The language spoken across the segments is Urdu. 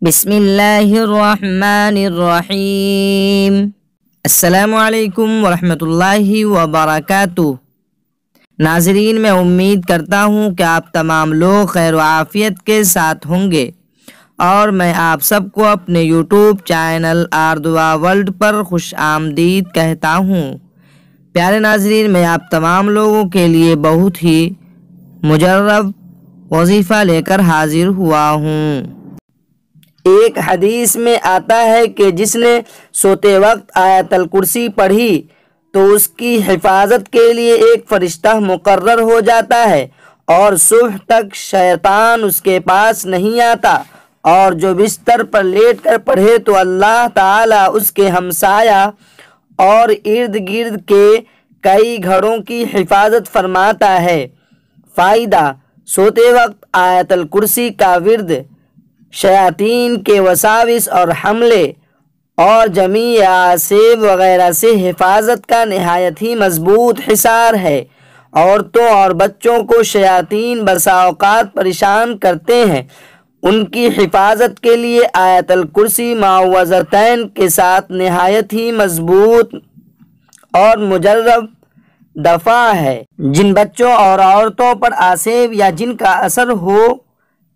بسم اللہ الرحمن الرحیم۔ السلام علیکم ورحمۃ اللہ وبرکاتہ۔ ناظرین، میں امید کرتا ہوں کہ آپ تمام لوگ خیر و عافیت کے ساتھ ہوں گے، اور میں آپ سب کو اپنے یوٹیوب چینل آردعا ورلڈ پر خوش آمدید کہتا ہوں۔ پیارے ناظرین، میں آپ تمام لوگوں کے لیے بہت ہی مجرب وظیفہ لے کر حاضر ہوا ہوں۔ ایک حدیث میں آتا ہے کہ جس نے سوتے وقت آیت الکرسی پڑھی تو اس کی حفاظت کے لیے ایک فرشتہ مقرر ہو جاتا ہے، اور صبح تک شیطان اس کے پاس نہیں آتا، اور جو بستر پر لیٹ کر پڑھے تو اللہ تعالیٰ اس کے ہمسایہ اور ارد گرد کے کئی گھروں کی حفاظت فرماتا ہے۔ فائدہ: سوتے وقت آیت الکرسی کا ورد شیاطین کے وساوس اور حملے اور جمی آسیب وغیرہ سے حفاظت کا نہایت ہی مضبوط حصار ہے۔ عورتوں اور بچوں کو شیاطین بسا اوقات پریشان کرتے ہیں، ان کی حفاظت کے لیے آیت الکرسی معوذتین کے ساتھ نہایت ہی مضبوط اور مجرب دفاع ہے۔ جن بچوں اور عورتوں پر آسیب یا جن کا اثر ہو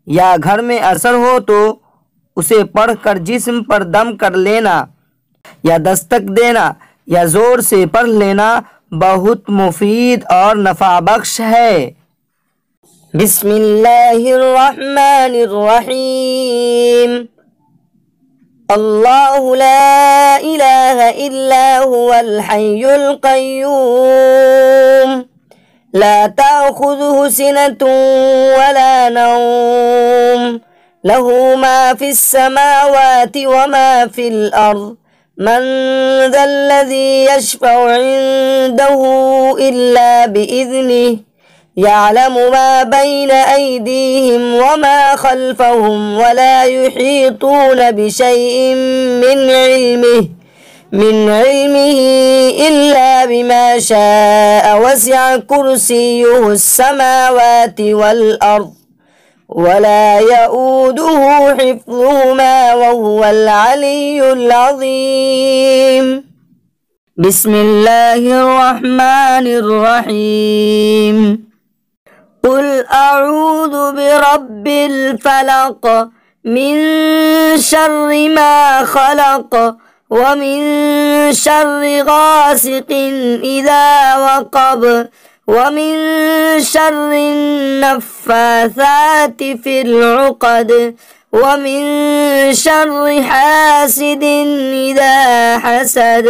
یا گھر میں اثر ہو تو اسے پڑھ کر جسم پر دم کر لینا یا دستک دینا یا زور سے پڑھ لینا بہت مفید اور نفع بخش ہے۔ بسم اللہ الرحمن الرحیم۔ اللہ لا الہ الا هو الحی القیوم لا تأخذه سنة ولا نوم له ما في السماوات وما في الأرض من ذا الذي يشفع عنده إلا بإذنه يعلم ما بين أيديهم وما خلفهم ولا يحيطون بشيء من علمه إلا بما شاء وسع كرسيه السماوات والأرض ولا يؤوده حفظهما وهو العلي العظيم۔ بسم الله الرحمن الرحيم۔ قل أعوذ برب الفلق من شر ما خلق ومن شر غاسق إذا وقب ومن شر النفاثات في العقد ومن شر حاسد إذا حسد۔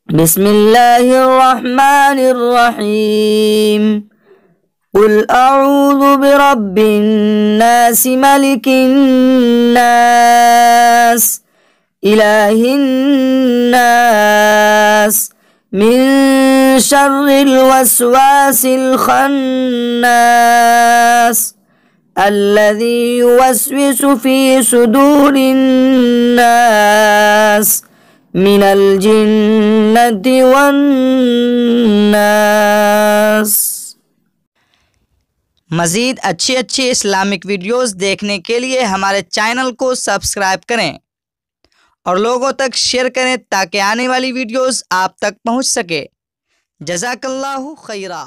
بسم الله الرحمن الرحيم۔ قل أعوذ برب الناس ملك الناس إله الناس من شر الوسواس الخناس الذي يوسوس في صدور الناس من الجنة والناس۔ مزید اچھی اسلامک ویڈیوز دیکھنے کے لیے ہمارے چینل کو سبسکرائب کریں اور لوگوں تک شیئر کریں تاکہ آنے والی ویڈیوز آپ تک پہنچ سکے۔ جزاک اللہ خیرہ۔